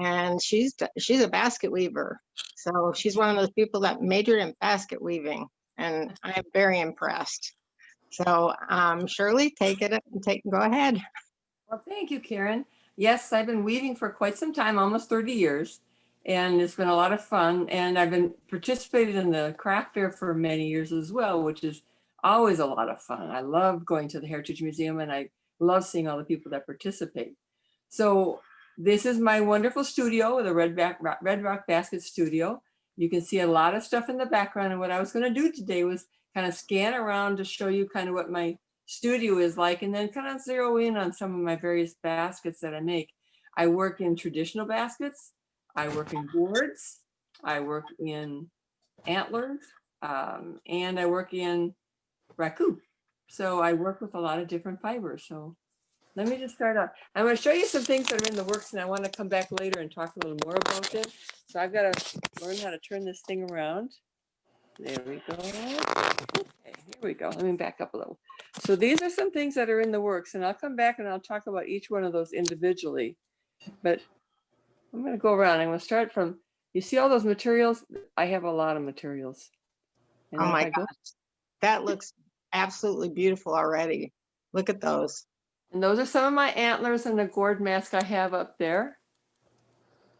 and she's a basket weaver. So she's one of those people that majored in basket weaving, and I'm very impressed. So Shirley, take it and go ahead. Well, thank you, Karen. Yes, I've been weaving for quite some time, almost 30 years, and it's been a lot of fun. And I've been participated in the craft fair for many years as well, which is always a lot of fun. I love going to the Heritage Museum, and I love seeing all the people that participate. So this is my wonderful studio, the Red Rock Basket Studio. You can see a lot of stuff in the background, and what I was going to do today was kind of scan around to show you kind of what my studio is like, and then kind of zero in on some of my various baskets that I make. I work in traditional baskets, I work in gourds, I work in antlers, and I work in raku. So I work with a lot of different fibers. So let me just start out. I'm going to show you some things that are in the works, and I want to come back later and talk a little more about it. So I've got to learn how to turn this thing around. There we go. Okay, here we go. Let me back up a little. So these are some things that are in the works, and I'll come back and I'll talk about each one of those individually. But I'm going to go around. I'm going to start from, you see all those materials? I have a lot of materials. And oh my gosh, that looks absolutely beautiful already. Look at those. And those are some of my antlers and the gourd mask I have up there.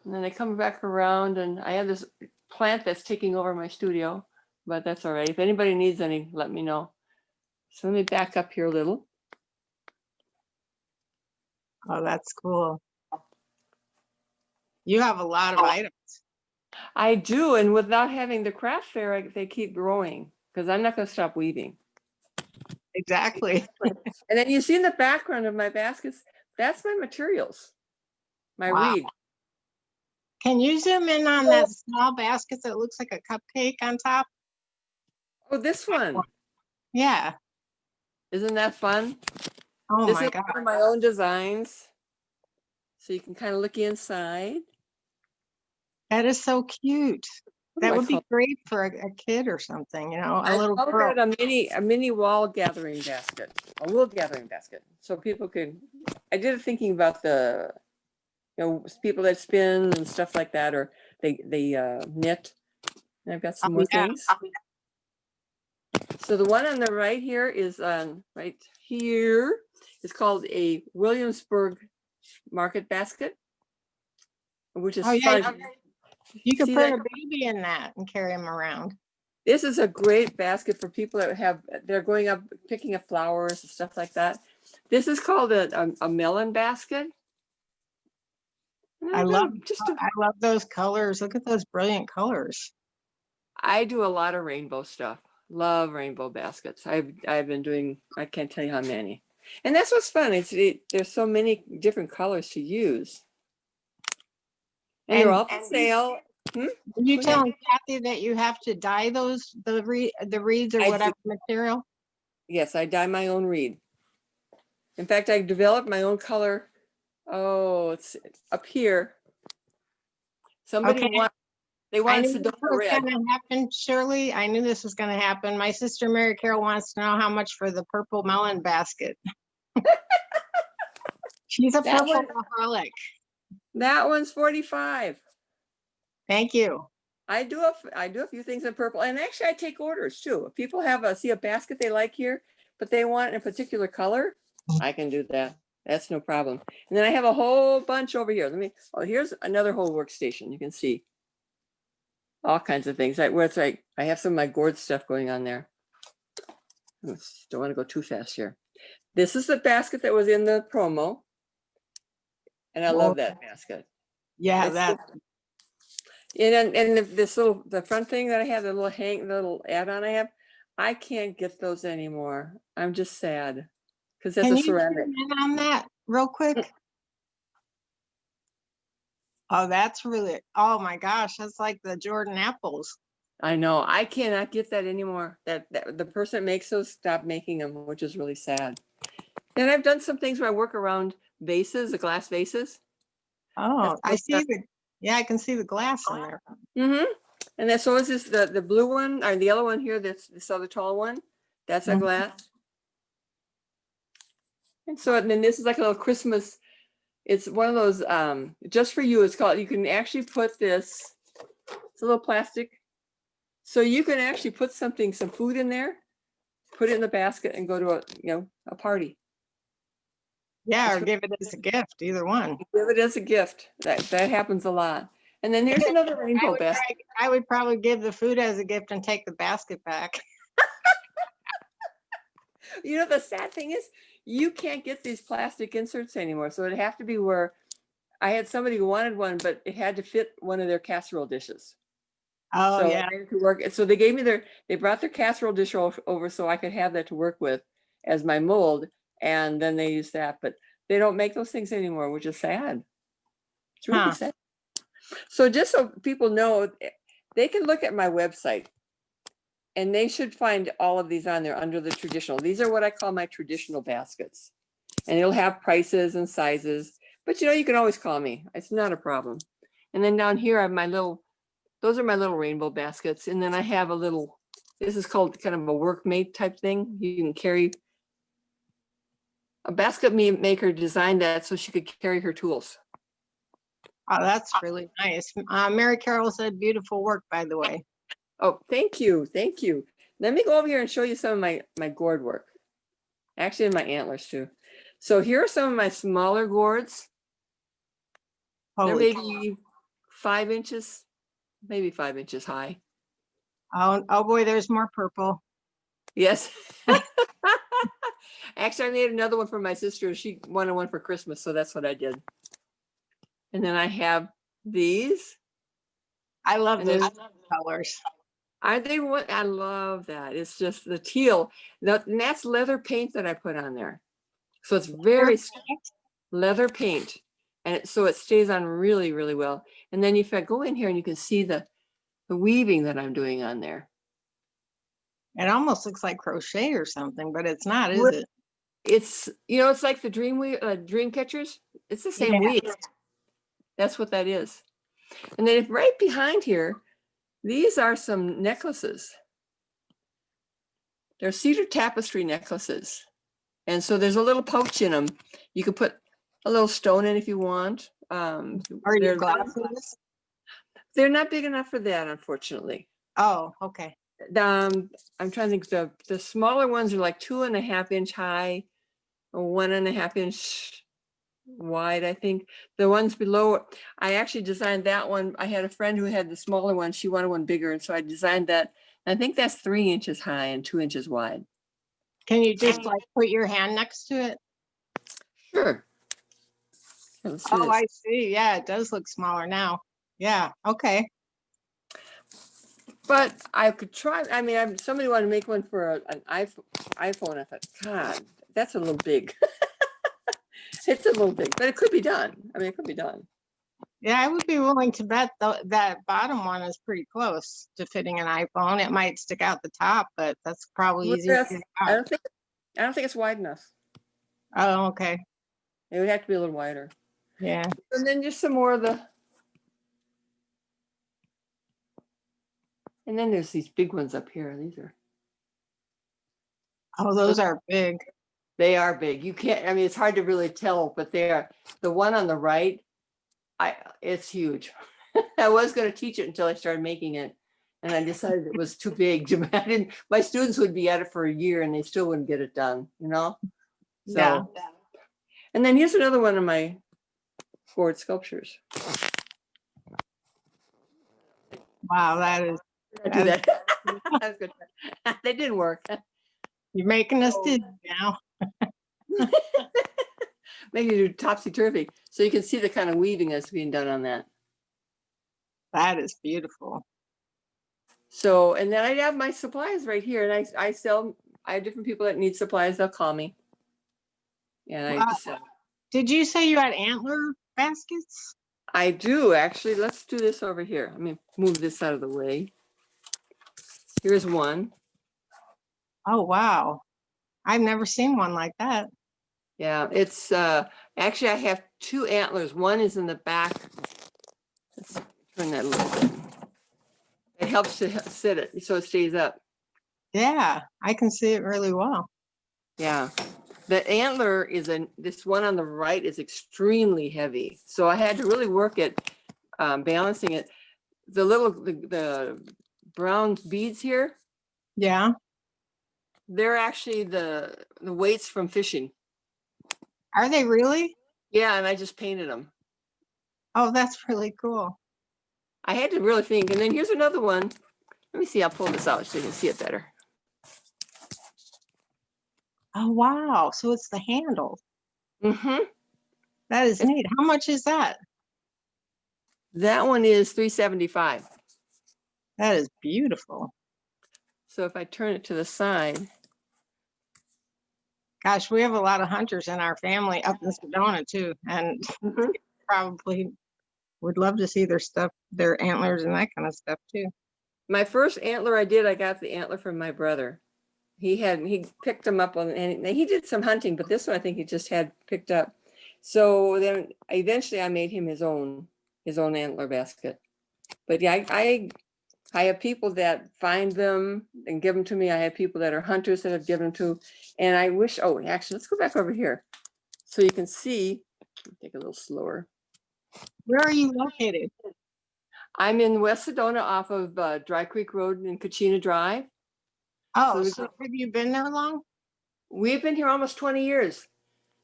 And then I come back around, and I have this plant that's taking over my studio, but that's all right. If anybody needs any, let me know. So let me back up here a little. Oh, that's cool. You have a lot of items. I do, and without having the craft fair, they keep growing because I'm not going to stop weaving. Exactly. And then you see in the background of my baskets, that's my materials, my reed. Can you zoom in on that small basket that looks like a cupcake on top? Oh, this one. Yeah. Isn't that fun? Oh this my is God. one of my own designs. So you can kind of look inside. That is so cute. That would be great for a kid or something, you know, a little girl. A mini wall gathering basket, a wool gathering basket. So people can, I did thinking about the, you know, people that spin and stuff like that, or they knit. And I've got some more things. So the one on the right here is right here. It's called a Williamsburg market basket, which is fun. You could put a baby in that and carry him around. This is a great basket for people that they're going up picking up flowers and stuff like that. This is called a melon basket. I love those colors. Look at those brilliant colors. I do a lot of rainbow stuff. Love rainbow baskets. I've been doing, I can't tell you how many. And that's what's fun. There's so many different colors to use. And they're all for sale. You telling Kathy that you have to dye those the reeds or whatever material? Yes, I dye my own reed. In fact, I developed my own color. Oh, it's up here. Somebody wants Sedona red. Going to happen, Shirley. I knew this was going to happen. My sister Mary Carol wants to know how much for the purple melon basket. She's a purple-aholic. That one's $45. Thank you. I do a few things in purple, and actually I take orders too. If people see a basket they like here, but they want in a particular color, I can do that. That's no problem. And then I have a whole bunch over here. Here's another whole workstation. You can see all kinds of things. Where it's like I have some of my gourd stuff going on there. Don't want to go too fast here. This is the basket that was in the promo, and I love that basket. Yeah, And the front thing that I have, the little add-on I have, I can't get those anymore. I'm just sad because that's a ceramic. Can you zoom in on that real quick? Oh, that's really, oh my gosh, that's like the Jordan apples. I know. I cannot get that anymore. That the person that makes those stopped making them, which is really sad. And I've done some things where I work around vases, the glass vases. Oh, I see I can see the glass in there. And then so is this the blue one or the yellow one here? That's this other tall one. That's a glass. And then this is like a little Christmas. It's one of those, just for you, it's called, you can actually put this, it's a little plastic. So you can actually put something, some food in there, put it in the basket and go to a, a party. Yeah, It's or give it as a gift, either one. Give it as a gift. That happens a lot. And then here's another rainbow basket. I would probably give the food as a gift and take the basket back. You know, the sad thing is you can't get these plastic inserts anymore. So it'd have to be where I had somebody who wanted one, but it had to fit one of their casserole dishes. Oh, So yeah. it could work. So they gave me they brought their casserole dish over so I could have that to work with as my mold. And then they used that, but they don't make those things anymore, which is sad. It's really sad. So just so people know, they can look at my website and they should find all of these on there under the traditional. These are what I call my traditional baskets. And it'll have prices and sizes, but you can always call me. It's not a problem. And then down here I have those are my little rainbow baskets. And then I have a little, this is called kind of a workmate type thing. You can carry, a basket maker designed that so she could carry her tools. Oh, that's really nice. Mary Carol said beautiful work, by the way. Oh, thank you. Thank you. Let me go over here and show you some of my gourd work. Actually, my antlers too. So here are some of my smaller gourds. They're maybe 5 inches, maybe 5 inches high. Oh boy, there's more purple. Yes. Actually, I made another one for my sister. She wanted one for Christmas, so that's what I did. And then I have these. I love those colors. Aren't they what? I love that. It's just the teal. And that's leather paint that I put on there. So it's very leather paint. And so it stays on really, really well. And then if I go in here and you can see the weaving that I'm doing on there. It almost looks like crochet or something, but it's not, is it? It's, it's like the dream catchers. It's the same weave. That's what that is. And then right behind here, these are some necklaces. They're cedar tapestry necklaces. And so there's a little pouch in them. You can put a little stone in if you want. Are your glasses? They're not big enough for that, unfortunately. Oh, okay. I'm trying to think. The smaller ones are like 2.5 inch high, or 1.5 inch wide, I think. The ones below, I actually designed that one. I had a friend who had the smaller one. She wanted one bigger, and so I designed that. I think that's 3 inches high and 2 inches wide. Can you just like put your hand next to it? Sure. Oh, I see. Yeah, it does look smaller now. Yeah. Okay. But I could try. I mean, somebody wanted to make one for an iPhone. I thought, God, that's a little big. It's a little big, but it could be done. I mean, it could be done. Yeah, I would be willing to bet that bottom one is pretty close to fitting an iPhone. It might stick out the top, but that's probably easier to get I out. don't think it's wide enough. Oh, okay. It would have to be a little wider. Yeah. And then just some more of and then there's these big ones up here. These are. Oh, those are big. They are big. You can't, I mean, it's hard to really tell, but they are. The one on the right, it's huge. I was going to teach it until I started making it. And I decided it was too big. My students would be at it for a year and they still wouldn't get it done, So, yeah. And then here's another one of my gourd sculptures. Wow, that is. I do that. That was good. They didn't work. You're making us dizzy now. Maybe do topsy-turvy. So you can see the kind of weaving that's being done on that. That is beautiful. So, and then I have my supplies right here, and I have different people that need supplies. They'll call me. And I just sell. Did you say you had antler baskets? I do, actually. Let's do this over here. Let me move this out of the way. Here's one. Oh, wow. I've never seen one like that. Yeah, it's actually I have 2 antlers. One is in the back. Let's turn that a little bit. It helps to sit it so it stays up. Yeah, I can see it really well. Yeah. The antler is this one on the right is extremely heavy. So I had to really work at balancing it. The brown beads here, Yeah. they're actually the weights from fishing. Are they really? Yeah, and I just painted them. Oh, that's really cool. I had to really think. And then here's another one. Let me see, I'll pull this out so you can see it better. Oh, wow. So it's the handle. Mm-hmm. That is neat. How much is that? That one is $3.75. That is beautiful. So if I turn it to the side, Gosh, we have a lot of hunters in our family up in Sedona too, and Mhm. probably would love to see their stuff, their antlers and that kind of stuff too. My first antler I got the antler from my brother. He picked them up on, and he did some hunting, but this one I think he just had picked up. So then eventually I made him his own antler basket. But yeah, I have people that find them and give them to me. I have people that are hunters that have given them to, and I wish, oh, actually, let's go back over here so you can see. Take a little slower. Where are you located? I'm in West Sedona off of Dry Creek Road in Kachina Drive. Oh, So so have you been there long? we've been here almost 20 years.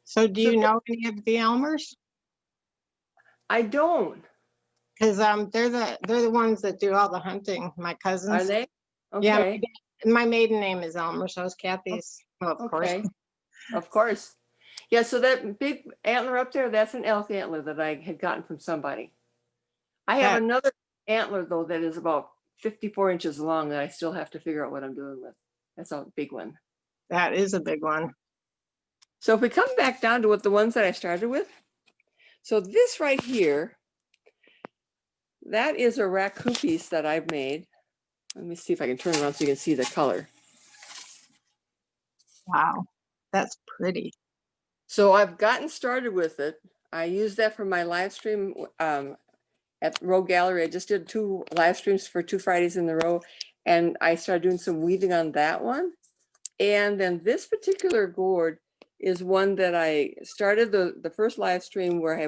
So do So you know any of the Elmers? I don't. Because they're the ones that do all the hunting. My Are cousins. they? Yeah, Okay. my maiden name is Elmer, so is Kathy's. Well, of course. Okay. Of course. Yeah, so that big antler up there, that's an elk antler that I had gotten from somebody. I have That another antler though that is about 54 inches long that I still have to figure out what I'm doing with. That's a big one. that is a big one. So if we come back down to what the ones that I started with. So this right here, that is a raccoon piece that I've made. Let me see if I can turn around so you can see the color. Wow, that's pretty. So I've gotten started with it. I use that for my live stream at Row Gallery. I just did 2 live streams for 2 Fridays in a row, and I started doing some weaving on that one. And then this particular gourd is one that I started the first live stream where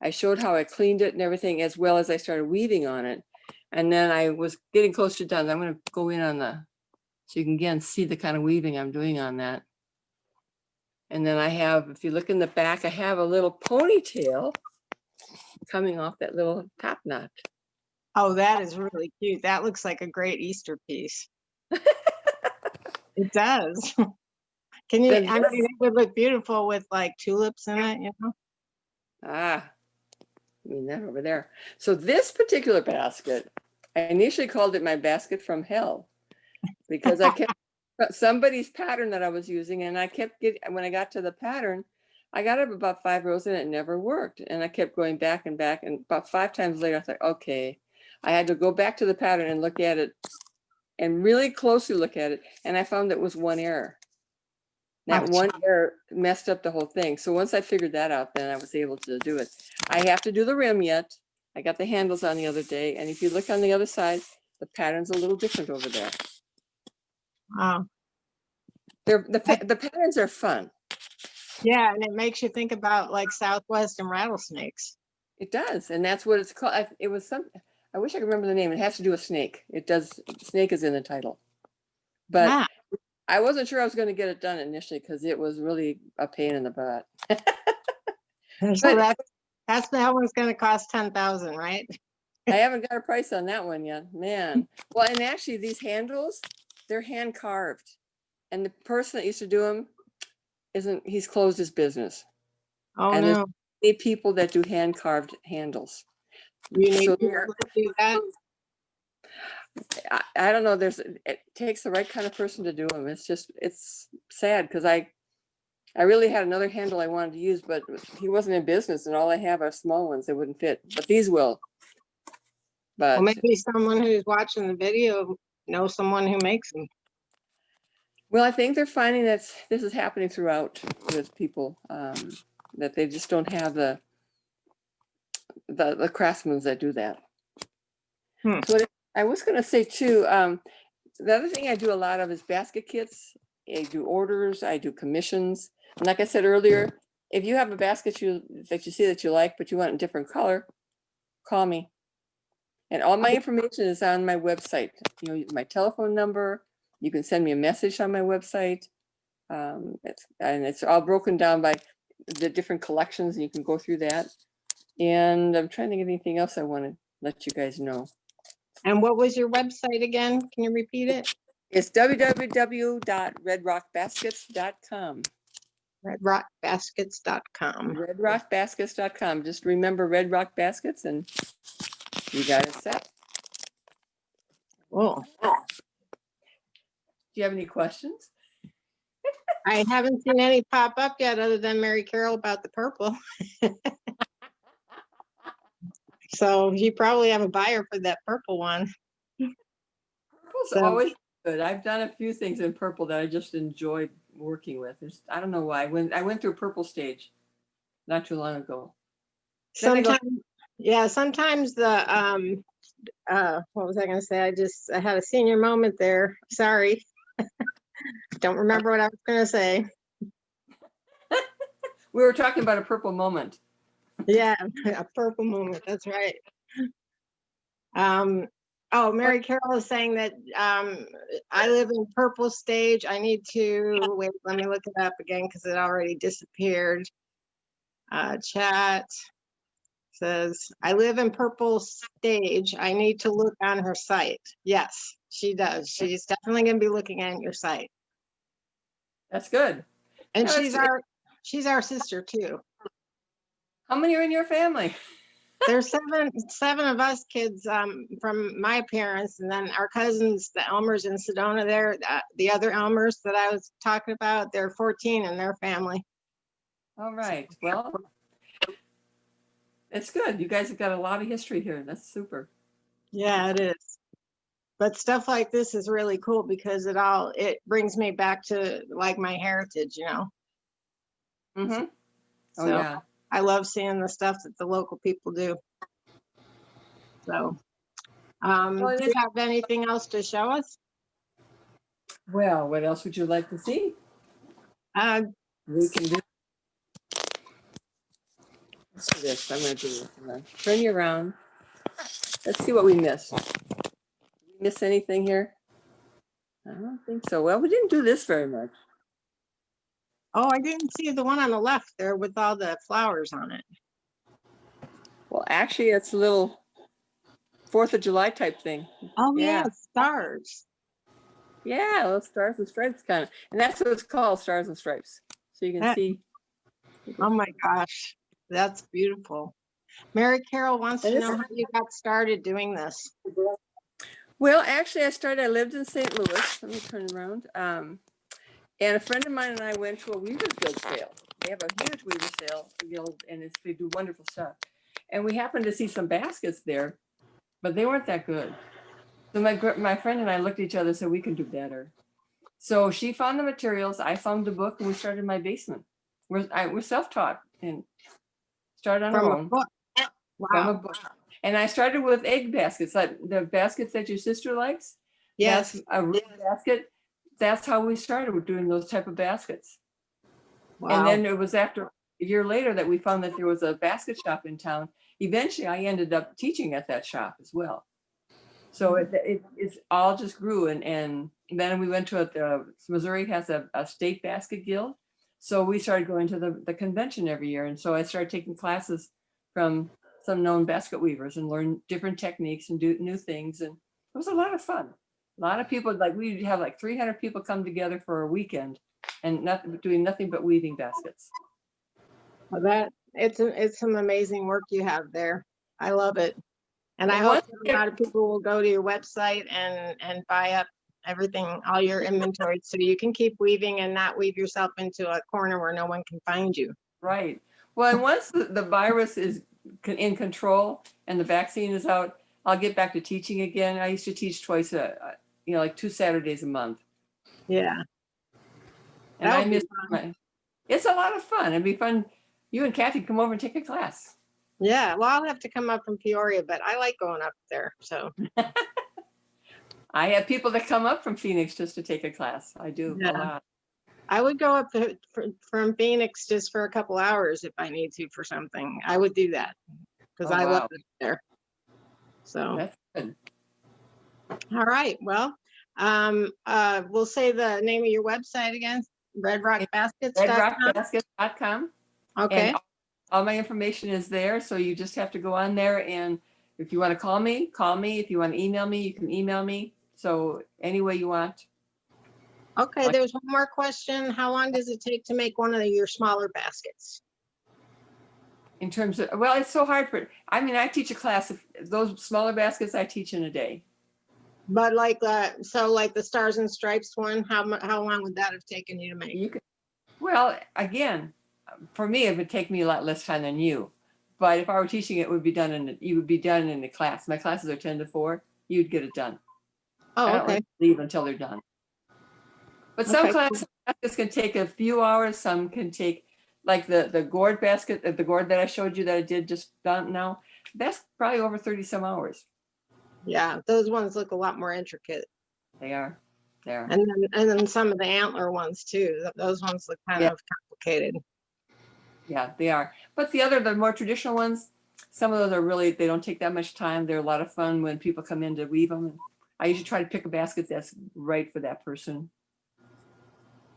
I showed how I cleaned it and everything, as well as I started weaving on it. And then I was getting close to done. I'm going to go in on so you can again see the kind of weaving I'm doing on that. And then I have, if you look in the back, I have a little ponytail coming off that little top knot. Oh, that is really cute. That looks like a great Easter piece. It does. Can you, I mean, it would look beautiful with like tulips in it, you know? I mean that over there. So this particular basket, I initially called it my basket from hell because I kept somebody's pattern that I was using, and I kept getting, when I got to the pattern, I got up about 5 rows and it never worked. And I kept going back and back, and about 5 times later, I thought, okay, I had to go back to the pattern and look at it and really closely look at it. And I found that was one error. That one error messed up the whole thing. So once I figured that out, then I was able to do it. I have to do the rim yet. I got the handles on the other day. And if you look on the other side, the pattern's a little different over there. Wow. The patterns are fun. Yeah, and it makes you think about like Southwest and rattlesnakes. It does. And that's what it's called. It was I wish I could remember the name. It has to do with snake. It does. Snake is in the title. But Ah, I wasn't sure I was going to get it done initially because it was really a pain in the butt. so But that one's going to cost 10,000, right? I haven't got a price on that one yet, man. Well, and actually these handles, they're hand carved. And the person that used to do them he's closed his business. Oh And no, there's many people that do hand carved handles. you need So people to do that. I don't know, it takes the right kind of person to do them. It's sad because I really had another handle I wanted to use, but he wasn't in business and all I have are small ones that wouldn't fit, but these will. Well, But maybe someone who's watching the video knows someone who makes them. well, I think they're finding that this is happening throughout with people, that they just don't have the craftsmen that do that. So I was going to say too, the other thing I do a lot of is basket kits. I do orders, I do commissions. And like I said earlier, if you have a basket that you see that you like, but you want a different color, call me. And all my information is on my website. You know, my telephone number. You can send me a message on my website. It's all broken down by the different collections, and you can go through that. And I'm trying to get anything else I want to let you guys know. And what was your website again? Can you repeat it? It's www.redrockbaskets.com. Redrockbaskets.com. Redrockbaskets.com. Just remember Red Rock Baskets and you got it set. Oh, Do you have any questions? I haven't seen any pop up yet other than Mary Carol about the purple. So you probably have a buyer for that purple one. Purple's So- always good. I've done a few things in purple that I just enjoyed working with. I don't know why. I went through a purple stage not too long ago. Sometimes the what was I gonna say? I had a senior moment there. Sorry. Don't remember what I was gonna say. We were talking about a purple moment. Yeah, a purple moment. That's right. Mary Carol is saying that I live in purple stage. I need to wait. Let me look it up again because it already disappeared. Chat says I live in purple stage. I need to look on her site. Yes, she does. She's definitely going to be looking at your site. That's good. And No, she's our sister too. How many are in your family? There's seven of us kids from my parents, and then our cousins, the Elmers in Sedona. There, the other Elmers that I was talking about, they're 14 in their family. All right. Well, it's good. You guys have got a lot of history here. That's super. Yeah, it is. But stuff like this is really cool because it brings me back to like my heritage, you know. Mm-hmm. Oh, So yeah. I love seeing the stuff that the local people do. So, do you have anything else to show us? Well, what else would you like to see? We can do. Let's do this. I'm going to do this. I'm going to turn you around. Let's see what we missed. Did we miss anything here? I don't think so. Well, we didn't do this very much. Oh, I didn't see the one on the left there with all the flowers on it. Well, actually, it's a little 4th of July type thing. Oh, Yeah. yeah, stars. Yeah, little stars and stripes kind of. And that's what it's called, stars and stripes. So you can see. Oh my gosh, that's beautiful. Mary Carol wants to know how you got started doing this. Well, actually, I lived in St. Louis. Let me turn around. And a friend of mine and I went to a Weaver's Guild sale. They have a huge Weaver sale guild, and they do wonderful stuff. And we happened to see some baskets there, but they weren't that good. So my friend and I looked at each other and said, we can do better. So she found the materials, I found the book, and we started in my basement. We're self-taught and started on our own. From a book. And I started with egg baskets, like the baskets that your sister likes. Yes. That's a real basket. That's how we started with doing those type of baskets. Wow. And then it was after a year later that we found that there was a basket shop in town. Eventually, I ended up teaching at that shop as well. So it's all just grew. And then we went to Missouri has a state basket guild. So we started going to the convention every year. And so I started taking classes from some known basket weavers and learn different techniques and do new things. And it was a lot of fun. A lot of people, like we have like 300 people come together for a weekend and doing nothing but weaving baskets. Well, it's some amazing work you have there. I love it. And I hope a lot of people will go to your website and buy up everything, all your inventory, so you can keep weaving and not weave yourself into a corner where no one can find you. Right. Well, and once the virus is in control and the vaccine is out, I'll get back to teaching again. I used to teach twice like 2 Saturdays a month. Yeah. And I miss it's a lot of fun. It'd be fun. You and Kathy come over and take a class. Yeah, well, I'll have to come up from Peoria, but I like going up there. So I have people that come up from Phoenix just to take a class. I do a lot. I would go up from Phoenix just for a couple hours if I need to for something. I would do that because Oh, I love wow. it there. So, That's good. all right. Well, we'll say the name of your website again, redrockbaskets.com. redrockbaskets.com. Okay. And all my information is there. So you just have to go on there. And if you want to call me, call me. If you want to email me, you can email me. So any way you want. Okay. There's one more question. How long does it take to make one of your smaller baskets? In terms of, well, it's so hard for, I mean, I teach a class of those smaller baskets I teach in a day. But like so like the Stars and Stripes one, how long would that have taken you to make? You could, well, again, for me, it would take me a lot less time than you. But if I were teaching it, would be done you would be done in the class. My classes are 10 to 4. You'd get it done. Oh, I don't okay. like to leave until they're done. But some Okay. classes can take a few hours. Some can take, like the gourd basket, the gourd that I showed you that I did just done now. That's probably over 30 some hours. Yeah, those ones look a lot more intricate. They are. They are. And then some of the antler ones too. Those ones look kind of complicated. Yeah, they are. But the more traditional ones, some of those are really, they don't take that much time. They're a lot of fun when people come in to weave them. I usually try to pick a basket that's right for that person.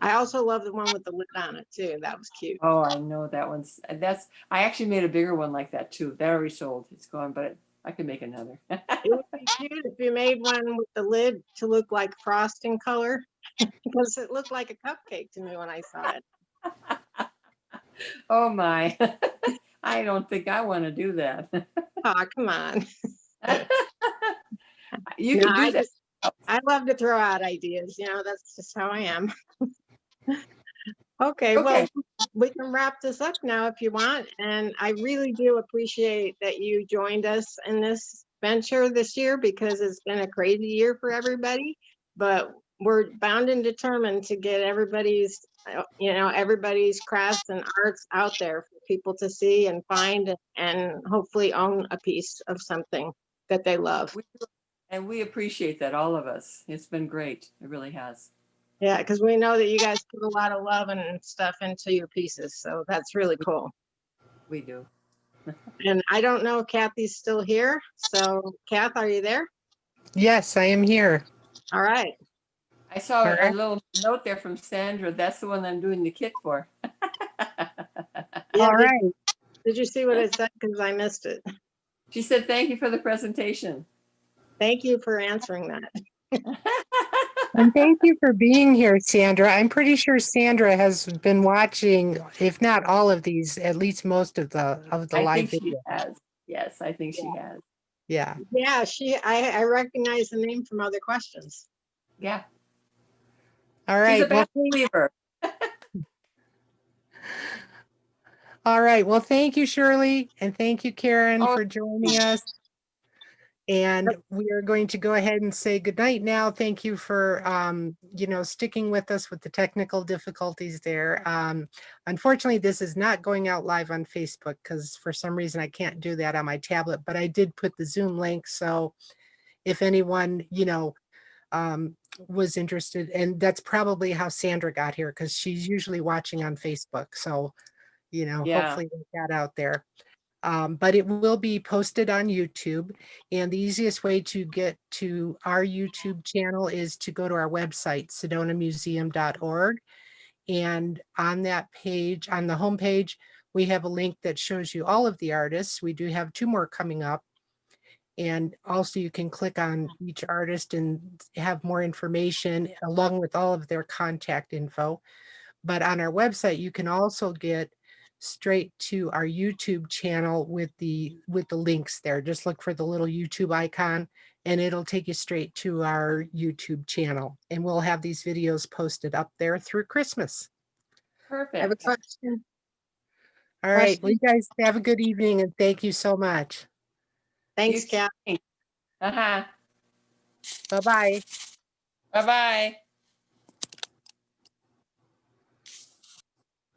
I also love the one with the lid on it too. That was cute. Oh, I know that one's, I actually made a bigger one like that too. That already sold. It's gone, but I can make another. It would be cute if you made one with the lid to look like frosting color because it looked like a cupcake to me when I saw it. Oh my. I don't think I want to do that. Oh, come on. You No, can do that. I love to throw out ideas. You know, that's just how I am. Okay, well, we can wrap this up now if you want. And I really do appreciate that you joined us in this venture this year because it's been a crazy year for everybody. But we're bound and determined to get everybody's, everybody's crafts and arts out there for people to see and find and hopefully own a piece of something that they love. And we appreciate that, all of us. It's been great. It really has. Yeah, because we know that you guys put a lot of love and stuff into your pieces. So that's really cool. We do. And I don't know if Kathy's still here. So Kath, are you there? Yes, I am here. All right. I saw All a right. little note there from Sandra. That's the one I'm doing the kit for. Yeah, All right. Did you see what it said? Because I missed it. She said, thank you for the presentation. Thank you for answering that. And thank you for being here, Sandra. I'm pretty sure Sandra has been watching, if not all of these, at least most of the I live think she video. has. Yes, I think she has. Yeah. Yeah, I recognize the name from other questions. Yeah. All She's a right. Well, basket weaver. all right. Well, thank you, Shirley. And thank you, Karen, Oh. for joining us. And we are going to go ahead and say goodnight now. Thank you for, sticking with us with the technical difficulties there. Unfortunately, this is not going out live on Facebook because for some reason I can't do that on my tablet, but I did put the Zoom link. So if anyone, was interested, and that's probably how Sandra got here because she's usually watching on Facebook. So, hopefully we got out there. But it will be posted on YouTube. And the easiest way to get to our YouTube channel is to go to our website, sedonamuseum.org. And on that page, on the homepage, we have a link that shows you all of the artists. We do have 2 more coming up. And also you can click on each artist and have more information along with all of their contact info. But on our website, you can also get straight to our YouTube channel with the links there. Just look for the little YouTube icon and it'll take you straight to our YouTube channel. And we'll have these videos posted up there through Christmas. Perfect. I have a question. All right. Well, you guys have a good evening and thank you so much. Thanks, Kath. Uh-huh. Bye-bye. Bye-bye.